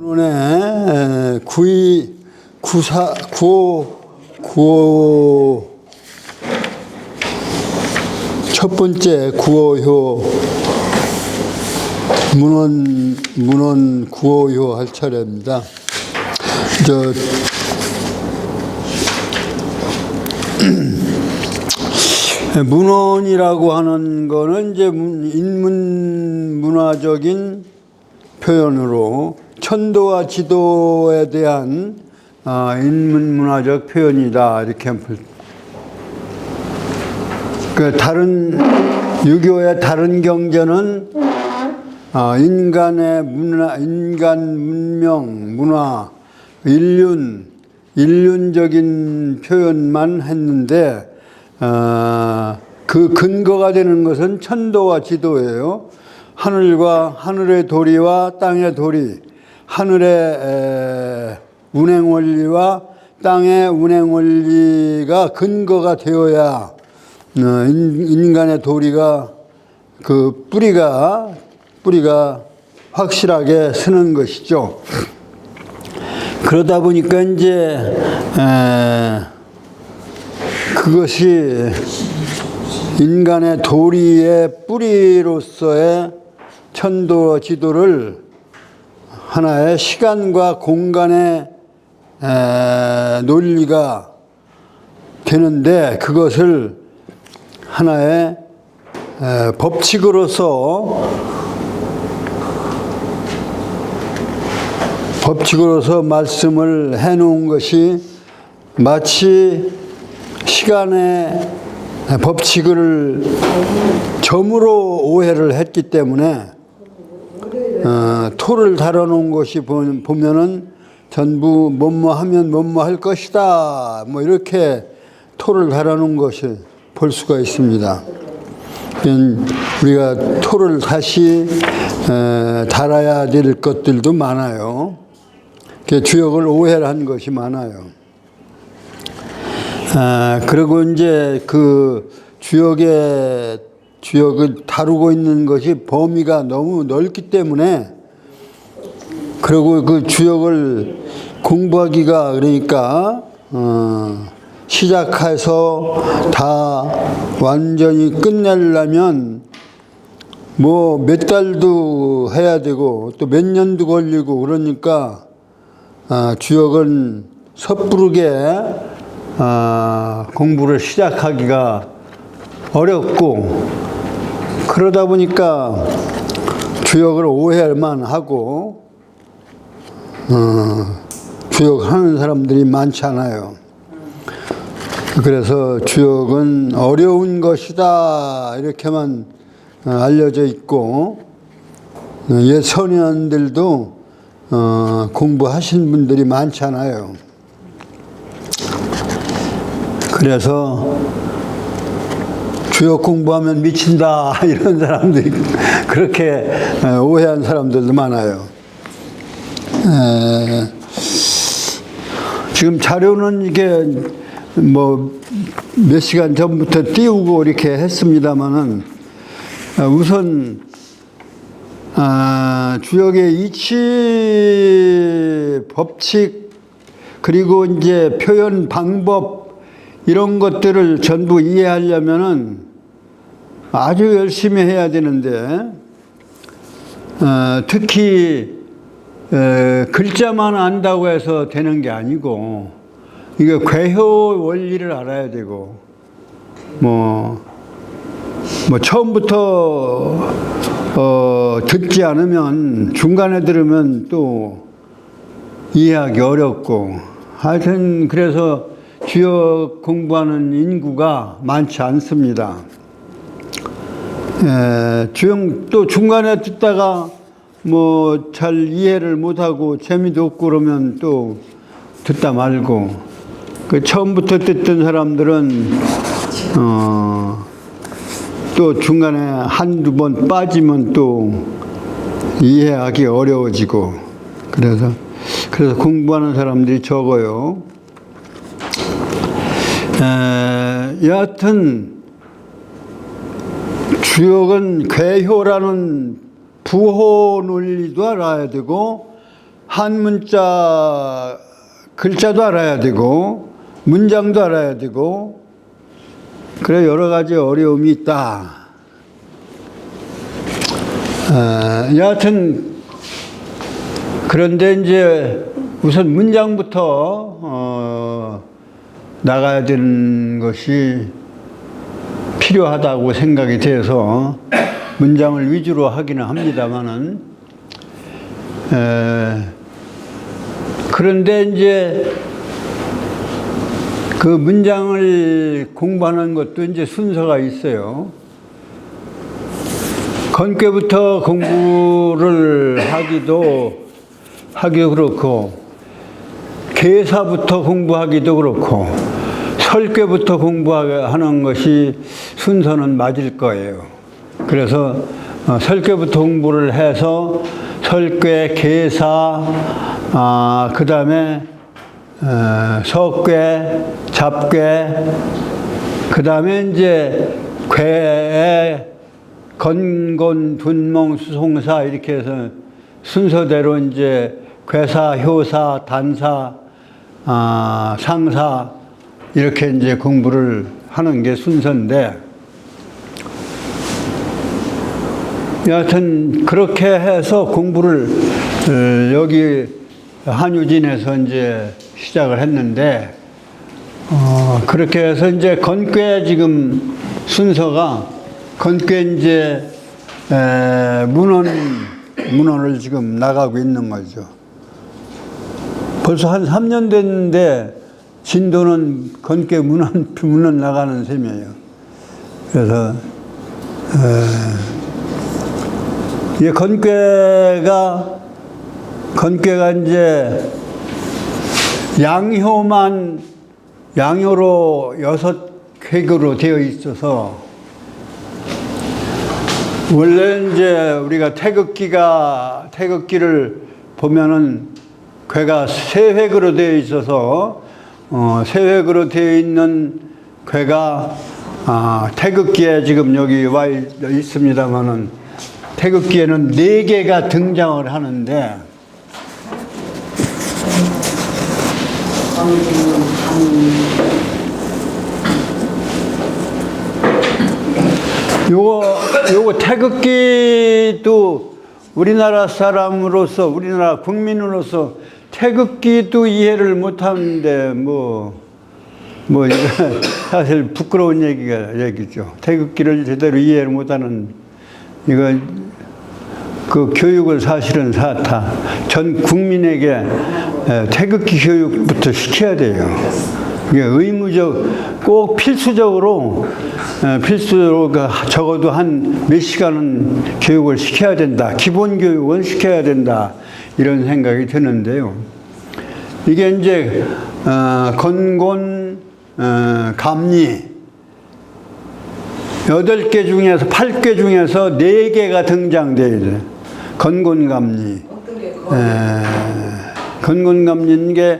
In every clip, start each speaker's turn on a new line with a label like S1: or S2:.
S1: 문헌의 구오 첫 번째 구어효 문헌 구어효 할 차례입니다. 문헌이라고 하는 거는 이제 인문 문화적인 표현으로 천도와 지도에 대한 인문 문화적 표현이다 이렇게 그 다른 유교의 다른 경전은 인간의 문화, 인간 문명, 문화, 인륜적인 표현만 했는데 그 근거가 되는 것은 천도와 지도예요. 하늘의 도리와 땅의 도리, 하늘의 운행 원리와 땅의 운행 원리가 근거가 되어야 인간의 도리가 그 뿌리가 확실하게 서는 것이죠. 그러다 보니까 이제 그것이 인간의 도리의 뿌리로서의 천도 지도를 하나의 시간과 공간의 논리가 되는데 그것을 하나의 법칙으로서 말씀을 해놓은 것이 마치 시간의 법칙을 점으로 오해를 했기 때문에 토를 달아놓은 것이 보면은 전부 뭐뭐 하면 뭐뭐 할 것이다 뭐 이렇게 토를 달아놓은 것을 볼 수가 있습니다. 우리가 토를 다시 달아야 될 것들도 많아요. 주역을 오해를 한 것이 많아요. 그리고 이제 그 주역을 다루고 있는 것이 범위가 너무 넓기 때문에 그리고 그 주역을 공부하기가 그러니까 시작해서 다 완전히 끝내려면 뭐 몇 달도 해야 되고 또 몇 년도 걸리고 그러니까 주역은 섣부르게 공부를 시작하기가 어렵고 그러다 보니까 주역을 오해만 하고 주역하는 사람들이 많지 않아요. 그래서 주역은 어려운 것이다 이렇게만 알려져 있고 옛 선현들도 공부하신 분들이 많잖아요. 그래서 주역 공부하면 미친다 이런 사람들이 그렇게 오해한 사람들도 많아요. 지금 자료는 이게 뭐 몇 시간 전부터 띄우고 이렇게 했습니다마는 우선 주역의 이치 법칙 그리고 이제 표현 방법 이런 것들을 전부 이해하려면은 아주 열심히 해야 되는데 특히 글자만 안다고 해서 되는 게 아니고 이게 궤효 원리를 알아야 되고 뭐 처음부터 듣지 않으면 중간에 들으면 또 이해하기 어렵고 하여튼 그래서 주역 공부하는 인구가 많지 않습니다. 주역 또 중간에 듣다가 뭐 잘 이해를 못하고 재미도 없고 그러면 또 듣다 말고 그 처음부터 듣던 사람들은 또 중간에 한두 번 빠지면 또 이해하기 어려워지고 그래서 공부하는 사람들이 적어요. 여하튼 주역은 궤효라는 부호 논리도 알아야 되고 한문자 글자도 알아야 되고 문장도 알아야 되고 그래 여러 가지 어려움이 있다. 여하튼 그런데 이제 우선 문장부터 나가야 되는 것이 필요하다고 생각이 돼서 문장을 위주로 하기는 합니다만은 그런데 이제 그 문장을 공부하는 것도 이제 순서가 있어요. 건괴부터 공부를 하기도 그렇고 계사부터 공부하기도 그렇고 설괴부터 공부하는 것이 순서는 맞을 거예요. 그래서 설괴부터 공부를 해서 설괴, 계사, 그 다음에 석괴, 잡괴, 그 다음에 이제 괴, 건곤, 둔몽, 수송사 이렇게 해서 순서대로 이제 괴사, 효사, 단사, 상사 이렇게 이제 공부를 하는 게 순서인데 여하튼 그렇게 해서 공부를 여기 한유진에서 이제 시작을 했는데 그렇게 해서 이제 건괴 지금 순서가 건괴 이제 문헌을 지금 나가고 있는 거죠. 벌써 한 3년 됐는데 진도는 건괴 문헌 나가는 셈이에요. 그래서 이 건괴가 이제 양효로 6획으로 되어 있어서 원래 이제 우리가 태극기를 보면은 괴가 3획으로 되어 있어서 3획으로 되어 있는 괴가 태극기에 지금 여기 와 있습니다만은 태극기에는 4개가 등장을 하는데 요거 태극기도 우리나라 사람으로서 우리나라 국민으로서 태극기도 이해를 못하는데 뭐 이거 사실 부끄러운 얘기죠. 태극기를 제대로 이해를 못하는 이거 그 교육을 사실은 전 국민에게 태극기 교육부터 시켜야 돼요. 이게 꼭 필수적으로 적어도 한 몇 시간은 교육을 시켜야 된다. 기본 교육은 시켜야 된다. 이런 생각이 드는데요. 이게 이제 건곤, 감리 8개 중에서 8개 중에서 4개가 등장돼야 돼. 건곤감리. 건곤감리인 게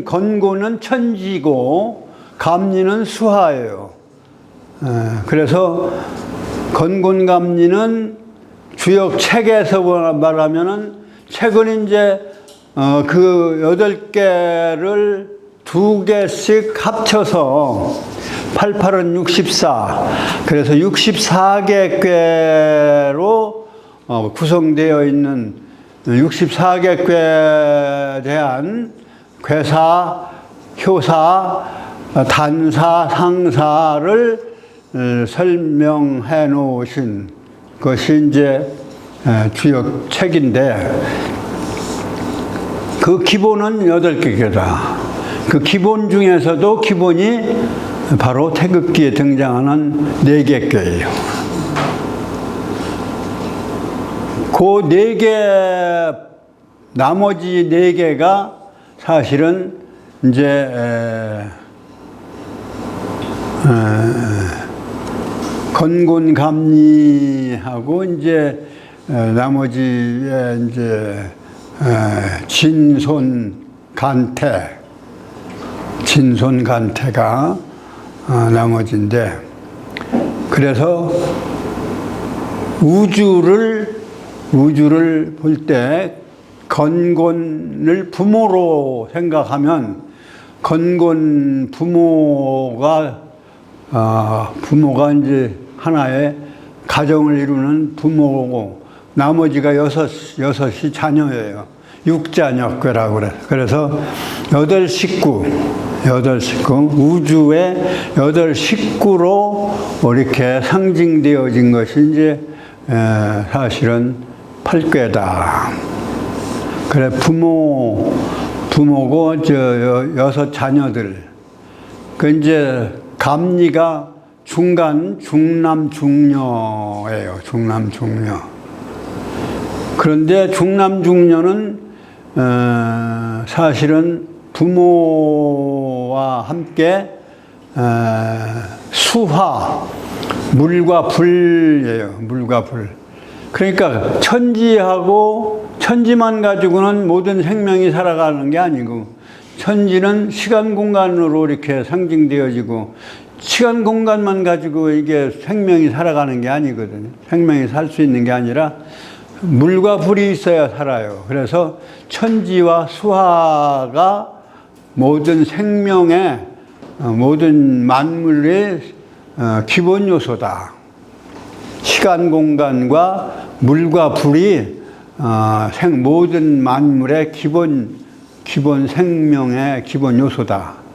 S1: 건곤은 천지고 감리는 수하예요. 그래서 건곤감리는 주역 책에서 말하면은 책은 이제 그 8개를 2개씩 합쳐서 88은 64. 그래서 64개 꾀로 구성되어 있는 64개 꾀에 대한 괴사, 효사, 단사, 상사를 설명해 놓으신 것이 이제 주역 책인데 그 기본은 8개다. 그 기본 중에서도 기본이 바로 태극기에 등장하는 4개 꾀예요. 그 4개, 나머지 4개가 사실은 이제 건곤감리하고 이제 나머지에 이제 진손간태가 나머지인데 그래서 우주를 볼 때 건곤을 부모로 생각하면 건곤 부모가 이제 하나의 가정을 이루는 부모고 나머지가 여섯이 자녀예요. 육자녀교라고 그래. 그래서 여덟 식구, 우주의 여덟 식구로 이렇게 상징되어진 것이 이제 사실은 팔괘다. 그래, 부모고 여섯 자녀들. 그 이제 감리가 중남 중녀예요. 중남 중녀. 그런데 중남 중녀는 사실은 부모와 함께 수화, 물과 불이에요. 물과 불. 그러니까 천지만 가지고는 모든 생명이 살아가는 게 아니고, 천지는 시간 공간으로 이렇게 상징되어지고, 시간 공간만 가지고 이게 생명이 살아가는 게 아니거든요. 생명이 살 수 있는 게 아니라 물과 불이 있어야 살아요. 그래서 천지와 수화가 모든 생명의, 모든 만물의 기본 요소다. 시간 공간과 물과 불이 모든 만물의 기본 생명의 기본 요소다.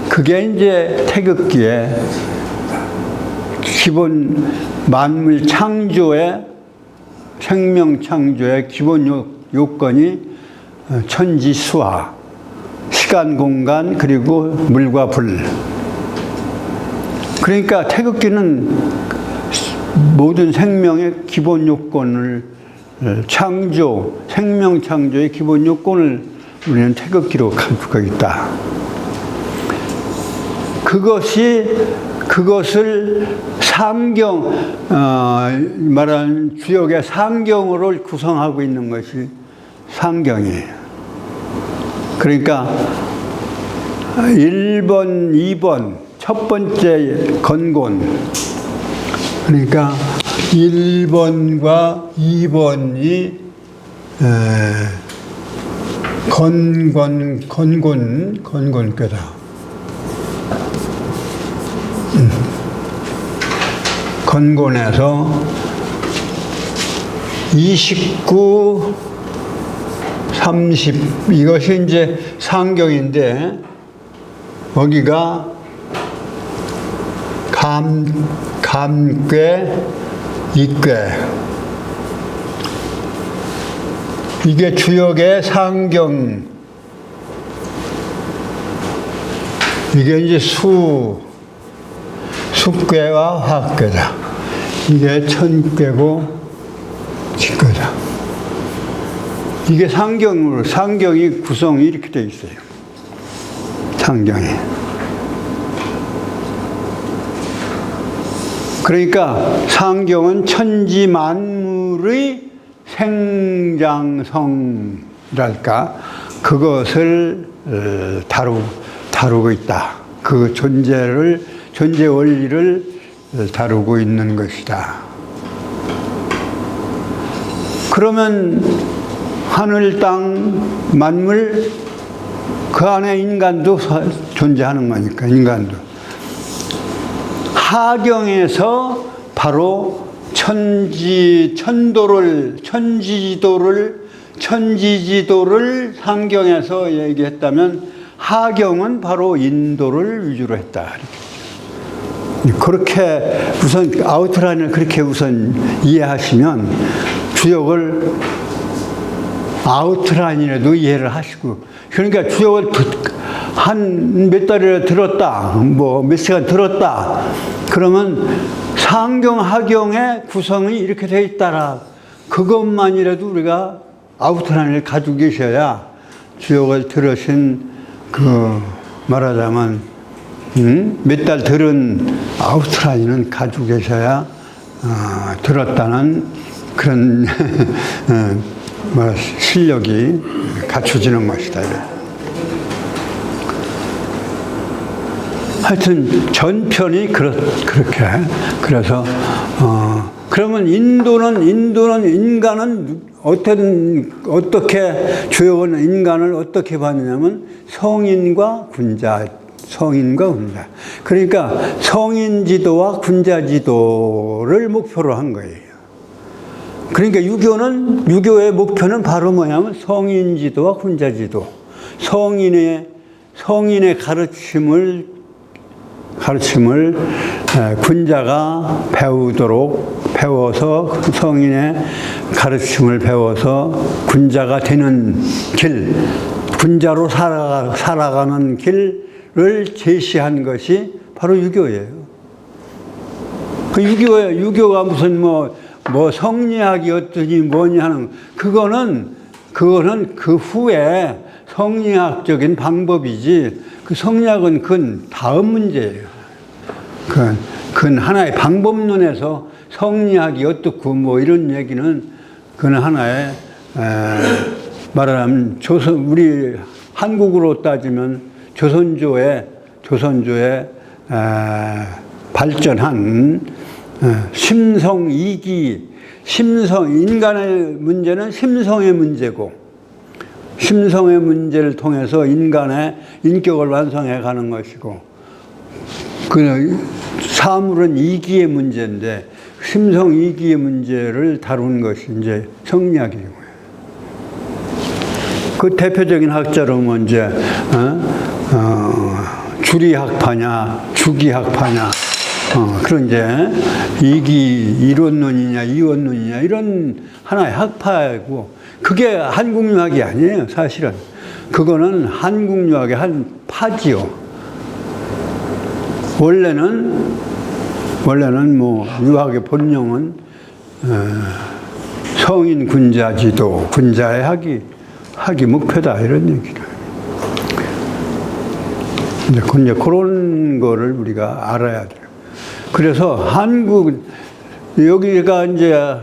S1: 그게 이제 태극기의 기본 만물 창조의, 생명 창조의 기본 요건이 천지수화, 시간 공간, 그리고 물과 불. 그러니까 태극기는 모든 생명의 기본 요건을 생명 창조의 기본 요건을 우리는 태극기로 가지고 있다. 그것을 말하는 주역의 상경으로 구성하고 있는 것이 상경이에요. 그러니까 1번, 2번, 첫 번째 건곤. 그러니까 1번과 2번이 건곤교다. 건곤에서 29, 30 이것이 이제 상경인데, 여기가 감괴, 익괴. 이게 주역의 상경. 이게 이제 숙괴와 화괴다. 이게 천괴고 직괴다. 이게 상경이 구성이 이렇게 되어 있어요. 상경이. 그러니까 상경은 천지 만물의 생장성이랄까, 그것을 다루고 있다. 그 존재 원리를 다루고 있는 것이다. 그러면 하늘, 땅, 만물, 그 안에 인간도 존재하는 거니까, 인간도. 하경에서 바로 천지지도를 상경에서 얘기했다면, 하경은 바로 인도를 위주로 했다. 그렇게 우선 아우트라인을 그렇게 우선 이해하시면 주역을 아우트라인이라도 이해를 하시고, 그러니까 주역을 한 몇 달이라 들었다, 뭐 몇 시간 들었다, 그러면 상경, 하경의 구성이 이렇게 되어 있다라, 그것만이라도 우리가 아우트라인을 가지고 계셔야 주역을 들으신 말하자면 몇 달 들은 아우트라인은 가지고 계셔야 들었다는 그런 실력이 갖춰지는 것이다. 하여튼 전편이 그렇게, 그래서 그러면 인도는 인간은 어떻게 주역은 인간을 어떻게 봤느냐면 성인과 군자. 그러니까 성인 지도와 군자 지도를 목표로 한 거예요. 그러니까 유교의 목표는 바로 뭐냐면 성인 지도와 군자 지도. 성인의 가르침을 군자가 배워서 성인의 가르침을 배워서 군자가 되는 길, 군자로 살아가는 길을 제시한 것이 바로 유교예요. 그 유교가 무슨 뭐 성리학이 어떠니 뭐니 하는 그거는 그 후에 성리학적인 방법이지 그 성리학은 그건 다음 문제예요. 그건 하나의 방법론에서 성리학이 어떻고 뭐 이런 얘기는 그건 하나의 말하자면 우리 한국으로 따지면 조선조의 발전한 심성이기 인간의 문제는 심성의 문제고 심성의 문제를 통해서 인간의 인격을 완성해 가는 것이고 그 사물은 이기의 문제인데 심성 이기의 문제를 다룬 것이 이제 성리학이고요. 그 대표적인 학자로 이제 주리학파냐 주기학파냐 그런 이제 이론론이냐 이원론이냐 이런 하나의 학파이고 그게 한국유학이 아니에요. 사실은 그거는 한국유학의 한 파지요. 원래는 뭐 유학의 본령은 성인 군자 지도, 군자의 학이 목표다 이런 얘기를. 이제 그런 거를 우리가 알아야 돼요. 그래서 여기가 이제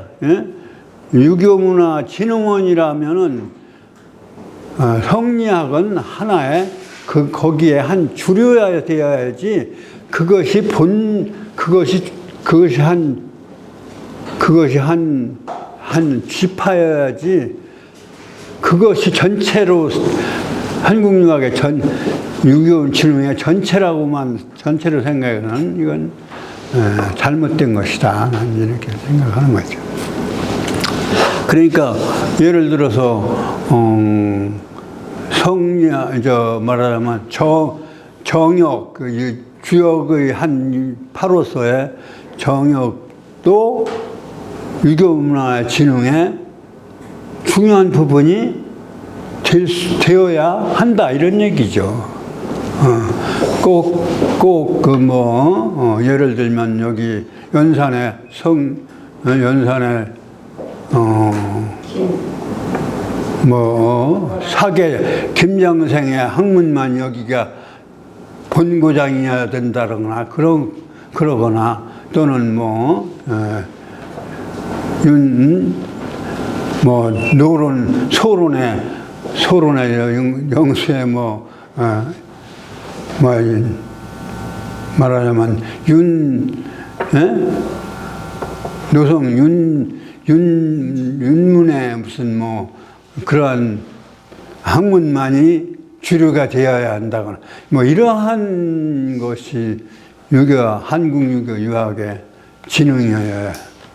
S1: 유교문화진흥원이라면은 성리학은 하나의 거기에 한 주류야 되어야지 그것이 한 지파여야지 그것이 전체로 한국유학의 유교진흥의 전체로 생각하는 이건 잘못된 것이다. 나는 이렇게 생각하는 거죠. 그러니까 예를 들어서 말하자면 정역 주역의 한 파로서의 정역도 유교문화 진흥의 중요한 부분이 되어야 한다 이런 얘기죠. 꼭 예를 들면 여기 연산의 사계 김장생의 학문만 여기가 본고장이어야 된다거나 그러거나 또는 소론의 영수의 말하자면 윤문의 무슨 그러한 학문만이 주류가 되어야 한다거나 이러한 것이 한국 유교 유학의 진흥이어야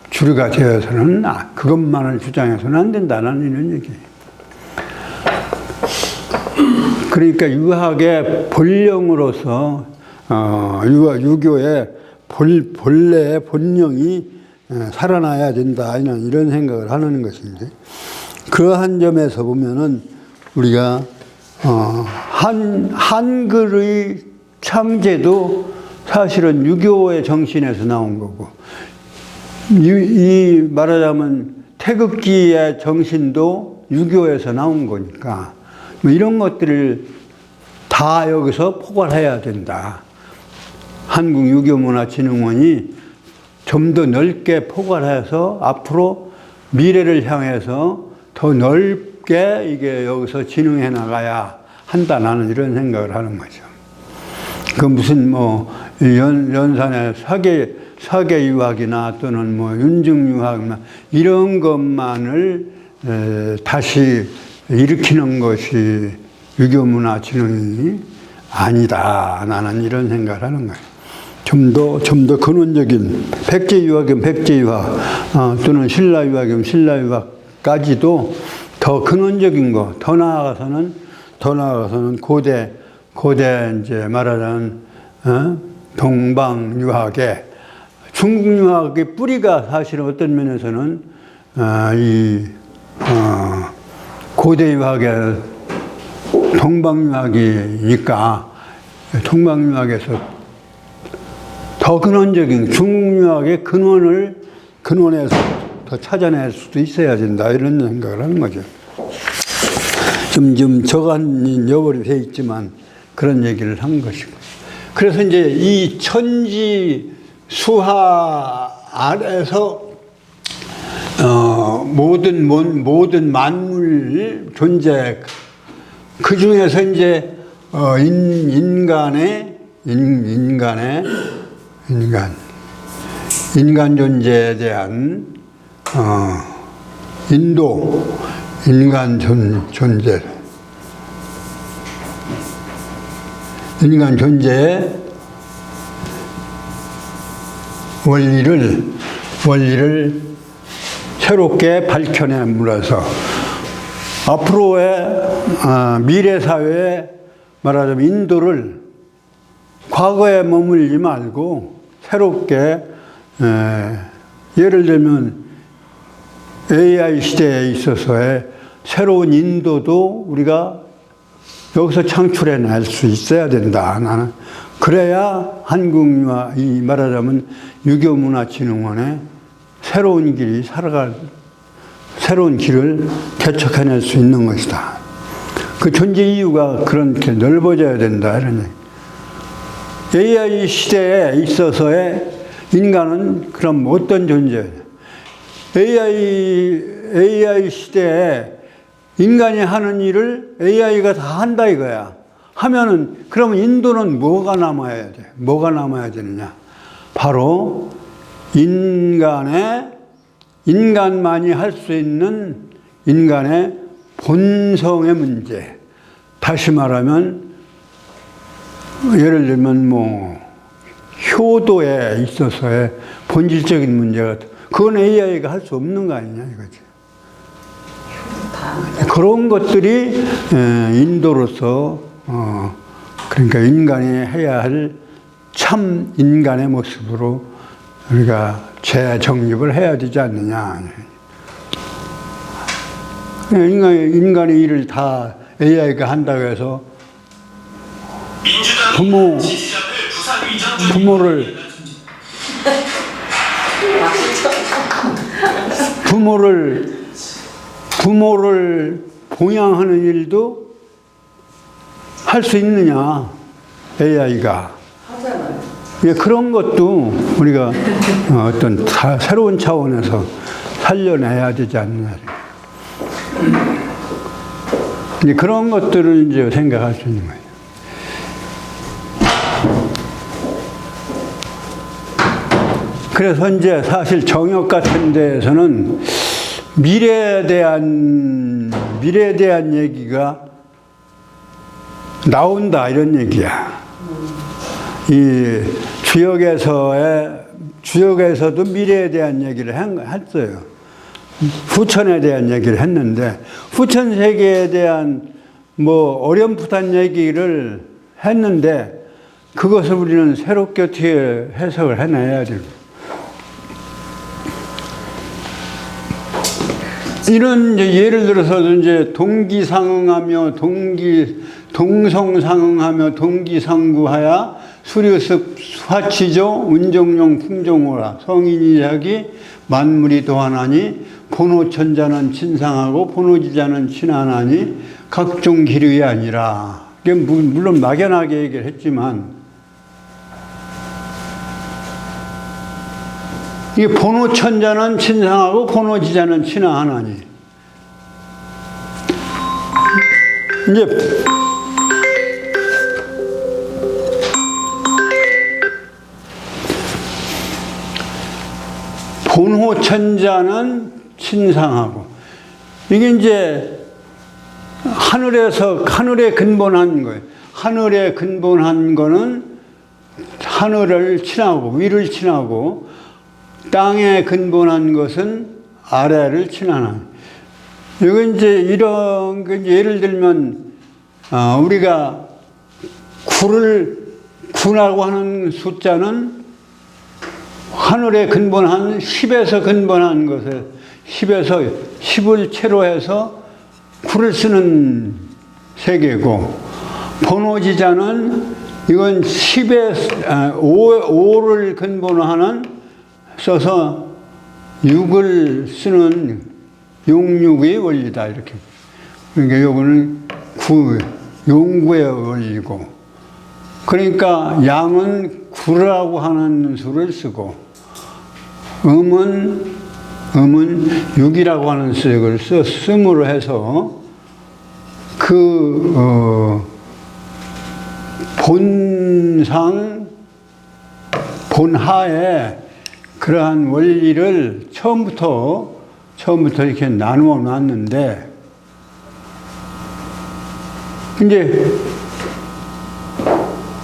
S1: 주류가 되어서는 그것만을 주장해서는 안 된다는 이런 얘기예요. 그러니까 유학의 본령으로서 유교의 본래의 본령이 살아나야 된다 이런 생각을 하는 것인데 그러한 점에서 보면은 우리가 한글의 창제도 사실은 유교의 정신에서 나온 거고 이 말하자면 태극기의 정신도 유교에서 나온 거니까 이런 것들을 다 여기서 포괄해야 된다. 한국유교문화진흥원이 좀 더 넓게 포괄해서 앞으로 미래를 향해서 더 넓게 이게 여기서 진흥해 나가야 한다. 나는 이런 생각을 하는 거죠. 그 무슨 연산의 서계유학이나 또는 뭐 윤중유학이나 이런 것만을 다시 일으키는 것이 유교문화진흥이 아니다. 나는 이런 생각을 하는 거예요. 좀 더 근원적인 백제유학이면 백제유학, 또는 신라유학이면 신라유학까지도 더 근원적인 거, 더 나아가서는 고대 이제 말하자면 동방유학의 중국유학의 뿌리가 사실은 어떤 면에서는 고대유학의 동방유학이니까 동방유학에서 더 근원적인 중국유학의 근원에서 더 찾아낼 수도 있어야 된다 이런 생각을 하는 거죠. 좀 저간 여벌이 돼 있지만 그런 얘기를 한 것이고. 그래서 이제 이 천지 수하 아래서 모든 만물 존재 그 중에서 이제 인간 존재에 대한 인간 존재의 원리를 새롭게 밝혀내므로써 앞으로의 미래 사회에 말하자면 인도를 과거에 머물지 말고 새롭게 예를 들면 AI 시대에 있어서의 새로운 인도도 우리가 여기서 창출해낼 수 있어야 된다. 나는 그래야 한국유화 이 말하자면 유교문화진흥원의 새로운 길을 개척해낼 수 있는 것이다. 그 존재 이유가 그렇게 넓어져야 된다. 이런 얘기. AI 시대에 있어서의 인간은 그럼 어떤 존재예요? AI 시대에 인간이 하는 일을 AI가 다 한다 이거야. 하면은 그러면 인도는 뭐가 남아야 돼? 뭐가 남아야 되느냐? 바로 인간만이 할 수 있는 인간의 본성의 문제. 다시 말하면 예를 들면 뭐 효도에 있어서의 본질적인 문제가 그건 AI가 할 수 없는 거 아니냐 이거지. 그런 것들이 인도로서 그러니까 인간이 해야 할 참 인간의 모습으로 우리가 재정립을 해야 되지 않느냐. 인간의 일을 다 AI가 한다고 해서 부모를 봉양하는 일도 할 수 있느냐, AI가. 하잖아요. 예, 그런 것도 우리가 어떤 새로운 차원에서 살려내야 되지 않느냐. 이제 그런 것들을 이제 생각할 수 있는 거예요. 그래서 이제 사실 정역 같은 데에서는 미래에 대한 얘기가 나온다 이런 얘기야. 이 주역에서도 미래에 대한 얘기를 했어요. 후천에 대한 얘기를 했는데 후천 세계에 대한 뭐 어렴풋한 얘기를 했는데 그것을 우리는 새롭게 어떻게 해석을 해내야 되고 이런 이제 예를 들어서 이제 동기상응하며 동성상응하며 동기상구하야 수료습 화치조 운종용 풍종호라 성인이야기 만물이 도하나니 본호천자는 친상하고 본호지자는 친하나니 각종 기류이 아니라. 물론 막연하게 얘기를 했지만 이게 본호천자는 친상하고 본호지자는 친하나니 이제 본호천자는 신상하고, 이게 이제 하늘에 근본한 거예요. 하늘에 근본한 거는 하늘을 친하고 위를 친하고, 땅에 근본한 것은 아래를 친하는. 이건 이제 이런 예를 들면 우리가 9라고 하는 숫자는 하늘에 근본한 10에서 근본한 것을 10을 채로 해서 9를 쓰는 세계고, 번호지자는 이건 5를 근본으로 하는 써서 6을 쓰는 용육의 원리다, 이렇게. 그러니까 요거는 용구의 원리고, 그러니까 양은 9라고 하는 수를 쓰고, 음은 6이라고 하는 수를 씀으로 해서 본하에 그러한 원리를 처음부터 이렇게 나누어 놨는데, 이제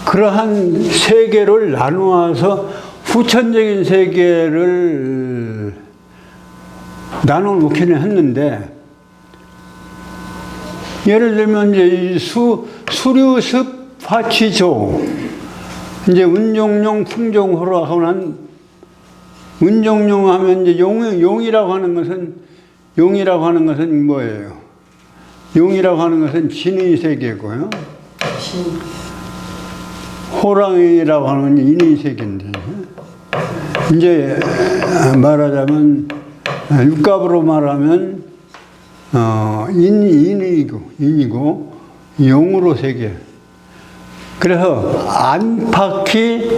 S1: 그러한 세계를 나누어서 후천적인 세계를 나눠 놓기는 했는데, 예를 들면 이제 수류습 화취조, 이제 운종용 풍종호로 하고는, 운종용 하면 이제 용이라고 하는 것은 뭐예요? 용이라고 하는 것은 진의 세계고요. 호랑이라고 하는 건 인의 세계인데, 이제 말하자면 육갑으로 말하면 인이고 용으로 세계. 그래서 안팎이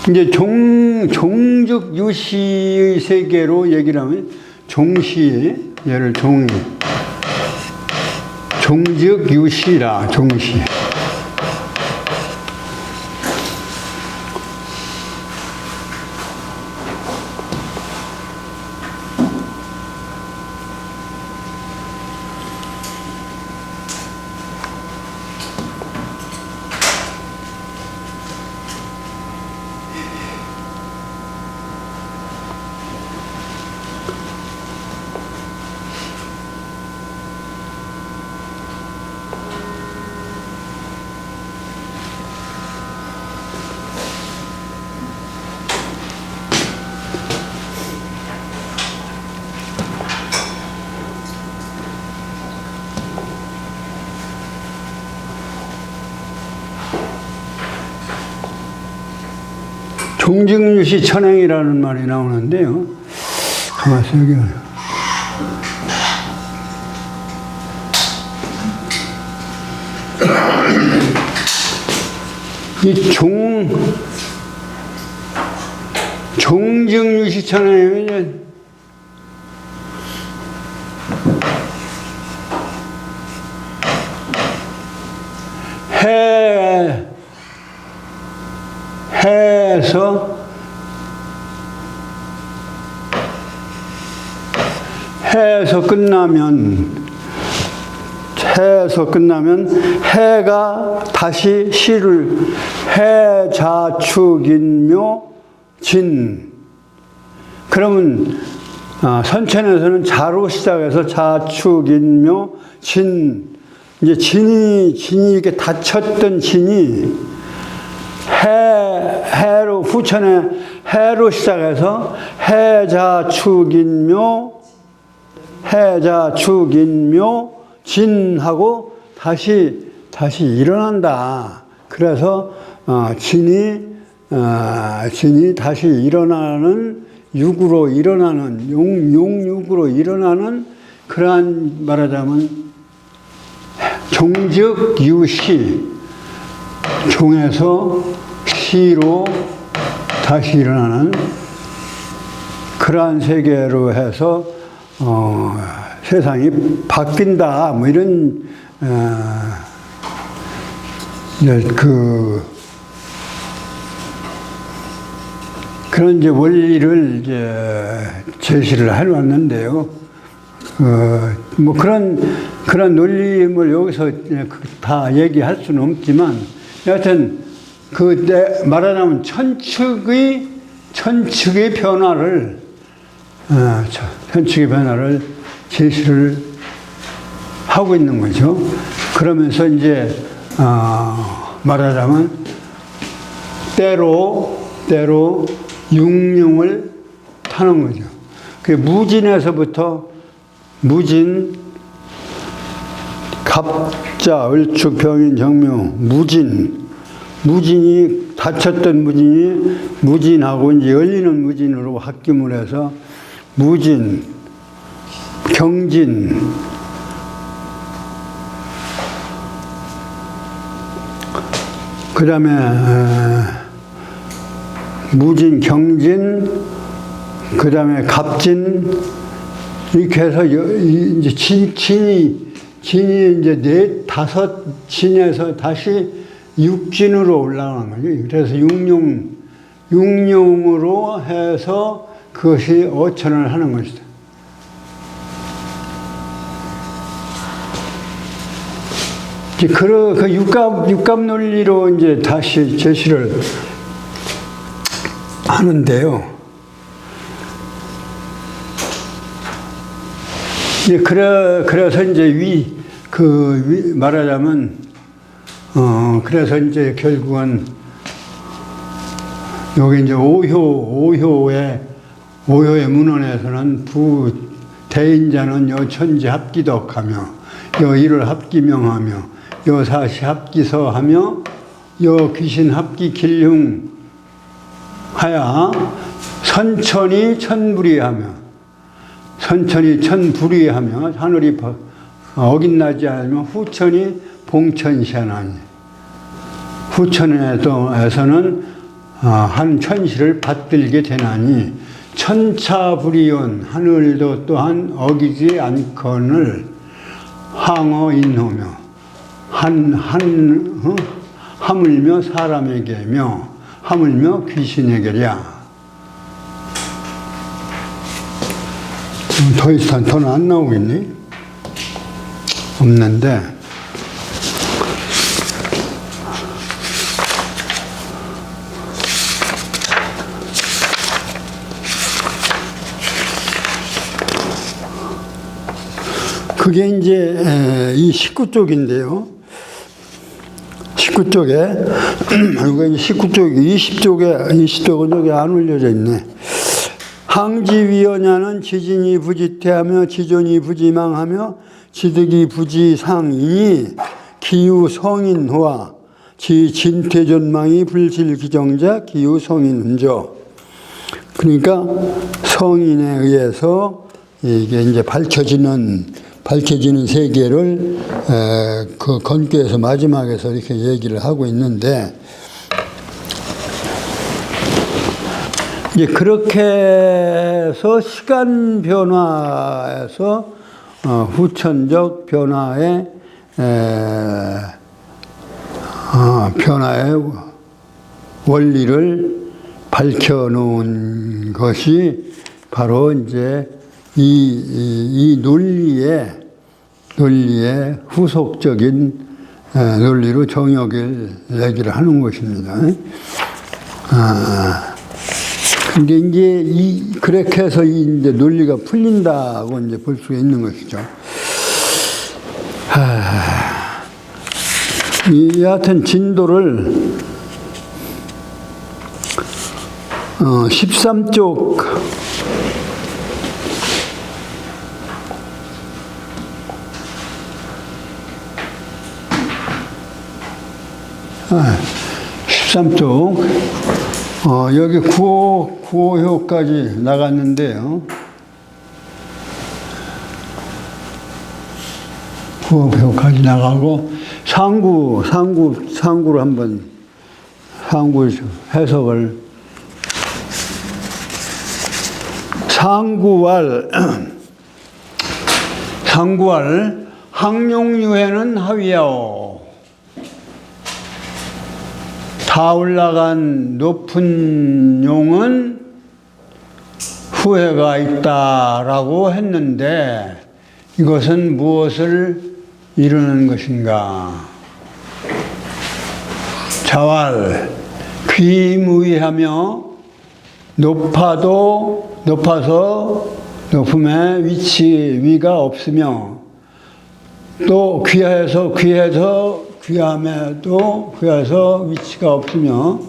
S1: 이제 종즉 유시의 세계로 얘기를 하면, 종시, 얘를 종즉 유시라, 종시. 종직유시 천행이라는 말이 나오는데요. 가만있어, 여기. 이 종직유시 천행이 해에서 끝나면 해가 다시 시를 해자축인묘 진. 그러면 선천에서는 자로 시작해서 자축인묘 진. 이제 진이 이렇게 닫혔던 진이 해로, 후천에 해로 시작해서 해자축인묘 진하고 다시 일어난다. 그래서 진이 다시 일어나는, 육으로 일어나는, 용육으로 일어나는, 그러한 말하자면 종즉 유시, 종에서 시로 다시 일어나는 그러한 세계로 해서 세상이 바뀐다, 뭐 이런 그런 이제 원리를 이제 제시를 해놨는데요. 뭐 그런 논리를 여기서 다 얘기할 수는 없지만, 여하튼, 그때 말하자면 천축의 변화를, 천축의 변화를 제시를 하고 있는 거죠. 그러면서 이제, 말하자면, 때로 육룡을 타는 거죠. 그 무진에서부터 무진, 갑자, 을축, 병인, 정묘, 무진이 닫혔던 무진이 무진하고 이제 열리는 무진으로 합김을 해서 무진, 경진, 그 다음에 무진, 경진, 그 다음에 갑진, 이렇게 해서 이제 진이 이제 다섯 진에서 다시 육진으로 올라가는 거죠. 그래서 육룡으로 해서 그것이 어천을 하는 것이다. 그 육갑 논리로 이제 다시 제시를 하는데요. 그래서 이제 말하자면, 그래서 이제 결국은, 여기 이제 오효의 문헌에서는 대인자는 여천지 합기덕하며, 여일을 합기명하며, 여사시 합기서하며, 여귀신 합기길흉하야, 선천이 천불이하며, 하늘이 어긋나지 않으면 후천이 봉천시하나니, 후천에서는 한 천시를 받들게 되나니, 천차불이온 하늘도 또한 어기지 않거늘 항어인호며 하물며 사람에게며 하물며 귀신에게랴. 더 이상 더는 안 나오겠니? 없는데, 그게 이제 이 19쪽인데요. 19쪽에, 그리고 19쪽, 20쪽은 여기 안 올려져 있네. 항지위원야는 지진이 부지태하며 지존이 부지망하며 지득이 부지상이니 기후성인호와 진퇴존망이 불실기정자 기후성인은조. 그러니까 성인에 의해서 이게 이제 밝혀지는 세계를 그 건교에서 마지막에서 이렇게 얘기를 하고 있는데, 이제 그렇게 해서 시간 변화에서 후천적 변화의 원리를 밝혀놓은 것이 바로 이제 이 논리의 후속적인 논리로 정역을 얘기를 하는 것입니다. 근데 이제 그렇게 해서 이제 논리가 풀린다고 이제 볼 수가 있는 것이죠. 여하튼 진도를 13쪽 여기 구호효까지 나갔는데요. 구호효까지 나가고 상구로 한번 상구 해석을 상구알 항룡유해는 하위하오. 다 올라간 높은 용은 후회가 있다라고 했는데 이것은 무엇을 이루는 것인가? 자활, 귀무위하며 높아서 높음에 위가 없으며 또 귀함에도 위치가 없으며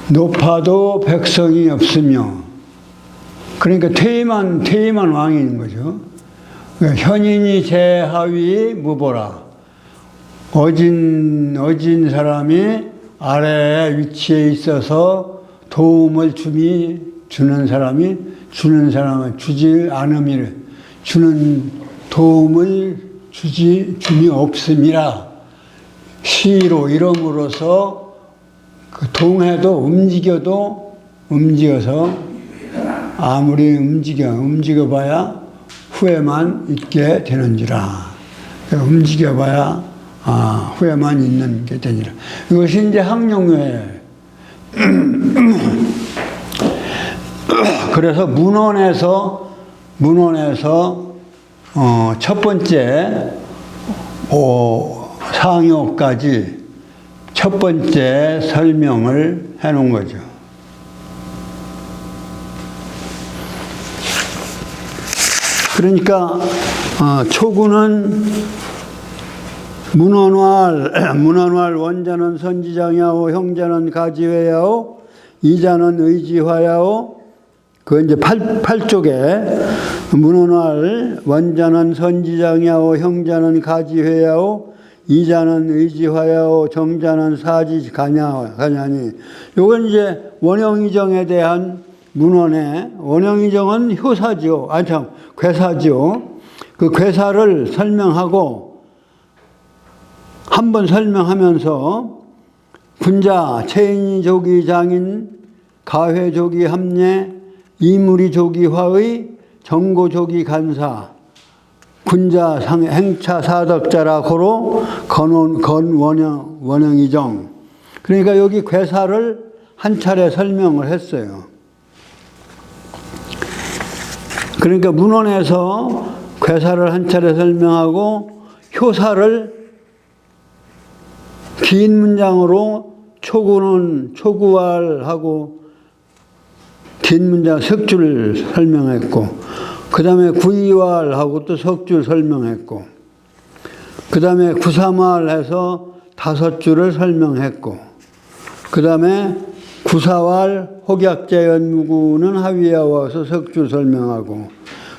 S1: 높아도 백성이 없으며 그러니까 퇴임한 왕이 있는 거죠. 그러니까 현인이 제 하위 무보라. 어진 사람이 아래에 위치해 있어서 도움을 주는 사람이 주지 않음이래. 주는 도움을 줌이 없음이라. 시로 이름으로서 그 동해도 움직여서 아무리 움직여봐야 후회만 있게 되는지라. 움직여봐야 후회만 있는 게 되니라. 이것이 이제 학룡회예요. 그래서 문헌에서 첫 번째 상효까지 첫 번째 설명을 해놓은 거죠. 그러니까 초구는 문헌활 원자는 선지장야오 형자는 가지회야오 이자는 의지화야오 그 이제 8쪽에 문헌활 원자는 선지장야오 형자는 가지회야오 이자는 의지화야오 정자는 사지 가냐니 요건 이제 원형이정에 대한 문헌에 원형이정은 효사지요. 괴사지요. 그 괴사를 설명하고 한번 설명하면서 군자, 체인이 조기 장인, 가회 조기 합례, 이무리 조기 화의, 정고 조기 간사, 군자 행차 사덕자라 고로 원형이정. 그러니까 여기 괴사를 한 차례 설명을 했어요. 그러니까 문헌에서 괴사를 한 차례 설명하고 효사를 긴 문장으로 초구는 초구활하고 긴 문장 석줄 설명했고 그 다음에 구이활하고 또 석줄 설명했고 그 다음에 구삼활해서 5줄을 설명했고 그 다음에 구사활 혹약자연무구는 하위에 와서 석줄 설명하고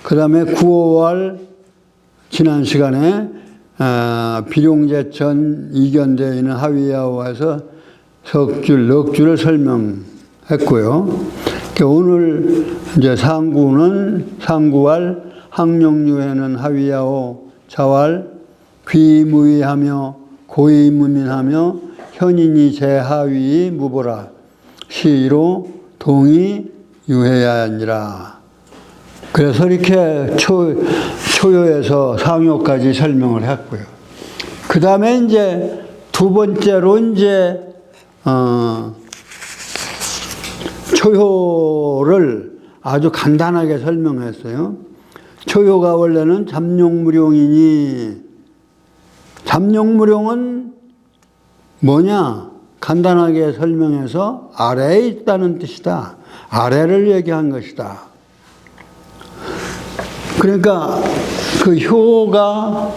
S1: 그 다음에 구오활 지난 시간에 비룡제천 이견대에 있는 하위에 와서 넉줄을 설명했고요. 오늘 이제 상구활 학룡유회는 하위야오 자활 귀무위하며 고위무민하며 현인이 제하위 무보라 시로 동이 유해야니라. 그래서 이렇게 초요에서 상요까지 설명을 했고요. 그 다음에 이제 두 번째로 이제 초효를 아주 간단하게 설명했어요. 초효가 원래는 잠룡무룡이니 잠룡무룡은 뭐냐? 간단하게 설명해서 아래에 있다는 뜻이다. 아래를 얘기한 것이다. 그러니까 그 효가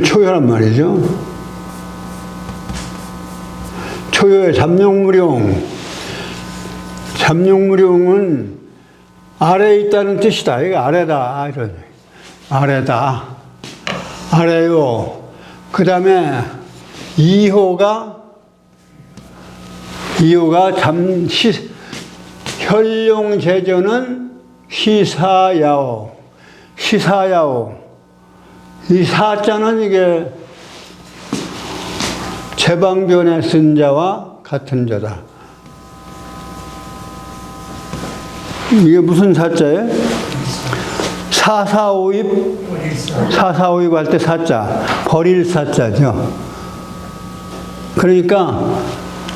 S1: 초효란 말이죠. 초효의 잠룡무룡은 아래에 있다는 뜻이다. 이게 아래다. 아래요. 그 다음에 이호가 혈룡제전은 시사야오. 이 사자는 이게 제방전에 쓴 자와 같은 자다. 이게 무슨 사자예요? 사사오입 할 때 사자, 버릴 사자죠. 그러니까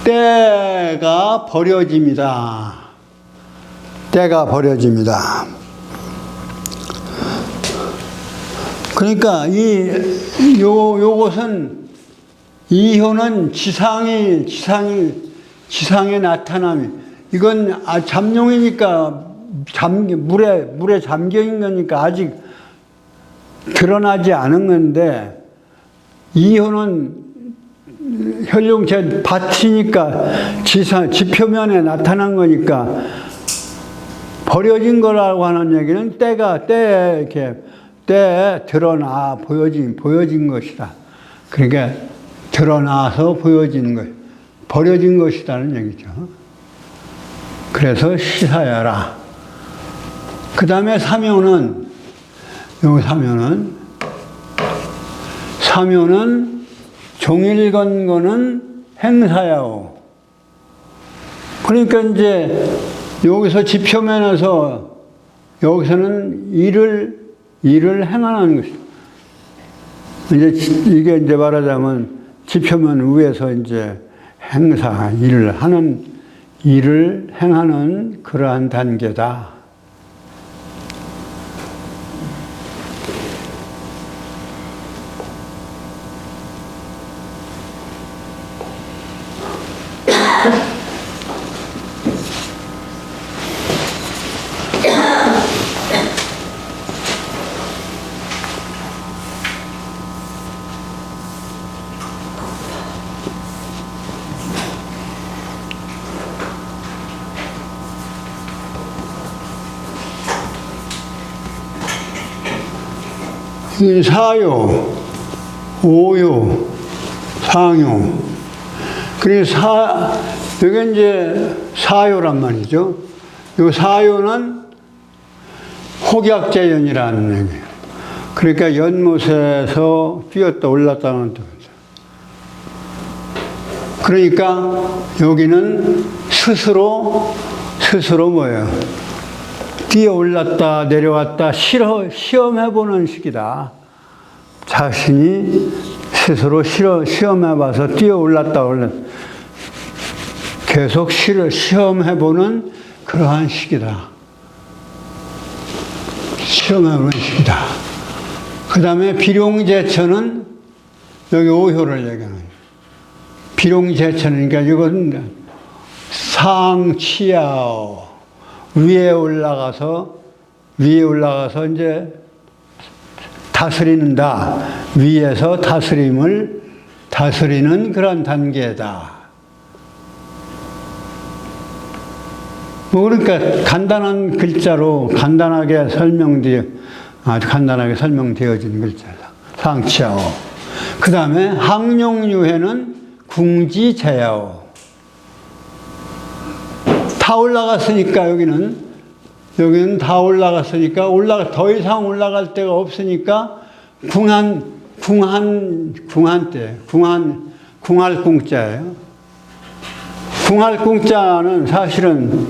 S1: 때가 버려집니다. 때가 버려집니다. 그러니까 요것은 이효는 지상의 나타남이, 이건 잠룡이니까 물에 잠겨 있는 거니까 아직 드러나지 않은 건데, 이효는 현룡체 밭이니까 지표면에 나타난 거니까 버려진 거라고 하는 얘기는 때에 드러나 보여진 것이다. 그러니까 드러나서 보여진 것, 버려진 것이라는 얘기죠. 그래서 시사야라. 그 다음에 사묘는 종일 건거는 행사야오. 그러니까 이제 여기서 지표면에서 여기서는 일을 행하는 것이죠. 이제 이게 이제 말하자면 지표면 위에서 이제 행사, 일을 행하는 그러한 단계다. 사요, 오요, 상요. 그래서 여기 이제 사요란 말이죠. 이 사요는 혹약재연이라는 얘기예요. 그러니까 연못에서 뛰었다 올랐다는 뜻이죠. 그러니까 여기는 스스로 뭐예요? 뛰어 올랐다 내려왔다 시험해보는 시기다. 자신이 스스로 시험해봐서 뛰어 올랐다 계속 시험해보는 그러한 시기다. 시험해보는 시기다. 그 다음에 비룡제천은 여기 오효를 얘기하는 거예요. 비룡제천은 그러니까 이건 상치야오. 위에 올라가서 이제 다스린다. 위에서 다스리는 그런 단계다. 그러니까 간단한 글자로 간단하게 설명되어진 글자다. 상치야오. 그 다음에 항룡유해는 궁지제야오. 다 올라갔으니까 여기는 다 올라갔으니까 더 이상 올라갈 데가 없으니까 궁할궁자예요. 궁할궁자는 사실은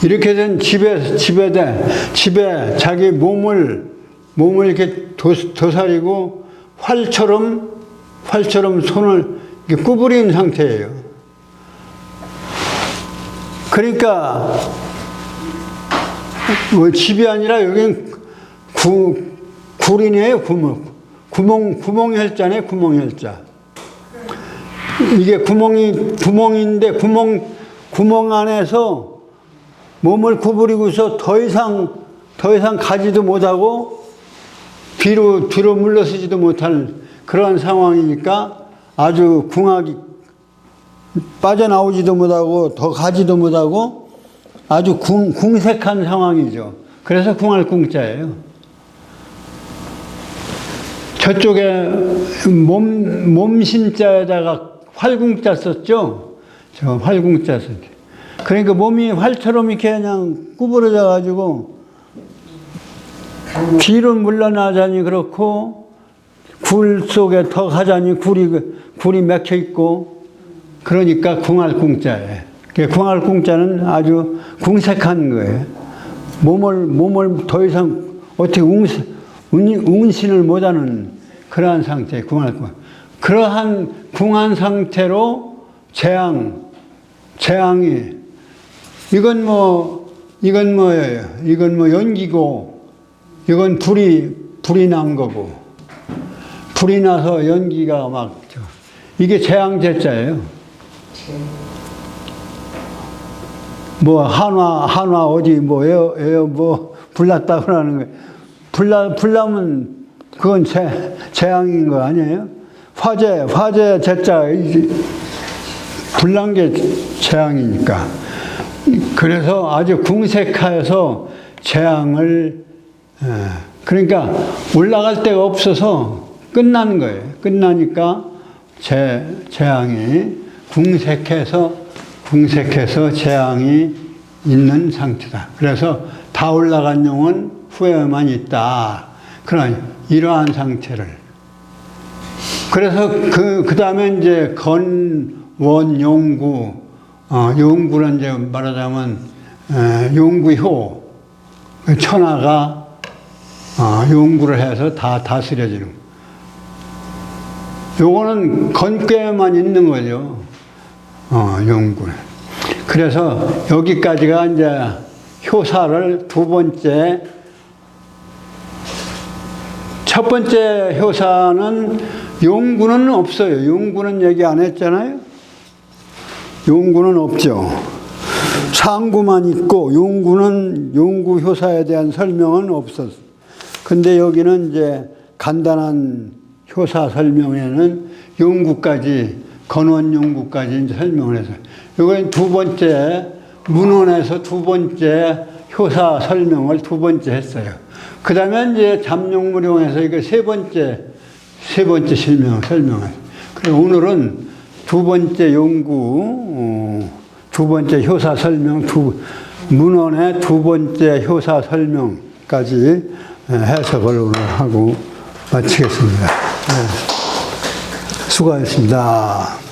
S1: 이렇게 된 집에 자기 몸을 이렇게 도사리고 활처럼 손을 이렇게 구부린 상태예요. 그러니까 뭐 집이 아니라 여기는 굴이네요. 구멍혈자네. 구멍혈자. 이게 구멍인데 구멍 안에서 몸을 구부리고서 더 이상 가지도 못하고 뒤로 물러서지도 못할 그런 상황이니까 아주 궁하기 빠져나오지도 못하고 더 가지도 못하고 아주 궁색한 상황이죠. 그래서 궁할궁자예요. 저쪽에 몸신자에다가 활궁자 썼죠. 저 활궁자 썼죠. 그러니까 몸이 활처럼 이렇게 그냥 구부러져 가지고 뒤로 물러나자니 그렇고 굴 속에 더 가자니 굴이 막혀 있고 그러니까 궁할궁자예요. 궁할궁자는 아주 궁색한 거예요. 몸을 더 이상 어떻게 운신을 못하는 그러한 상태, 궁할궁. 그러한 궁한 상태로 재앙이 이건 뭐예요? 이건 뭐 연기고 이건 불이 난 거고 불이 나서 연기가 막 이게 재앙제자예요. 뭐 한화 어디 뭐 에어 뭐 불났다고 하는 거예요. 불나면 그건 재앙인 거 아니에요? 화재 제자 불난 게 재앙이니까. 그래서 아주 궁색하여서 재앙을 그러니까 올라갈 데가 없어서 끝나는 거예요. 끝나니까 재앙이 궁색해서 재앙이 있는 상태다. 그래서 다 올라간 용은 후회만 있다. 그런 이러한 상태를. 그래서 그 다음에 이제 건원 용구, 용구는 이제 말하자면 용구효 천하가 용구를 해서 다 다스려지는. 요거는 건꾀만 있는 거죠. 용구. 그래서 여기까지가 이제 효사를 첫 번째 효사는 용구는 없어요. 용구는 얘기 안 했잖아요. 용구는 없죠. 상구만 있고 용구 효사에 대한 설명은 없었어. 근데 여기는 이제 간단한 효사 설명에는 용구까지 건원 용구까지 이제 설명을 해서 이건 두 번째 문헌에서 두 번째 효사 설명을 두 번째 했어요. 그 다음에 이제 잠룡무룡에서 이거 세 번째 설명을. 그래서 오늘은 두 번째 용구, 두 번째 효사 설명, 문헌의 두 번째 효사 설명까지 해석을 오늘 하고 마치겠습니다. 수고하셨습니다.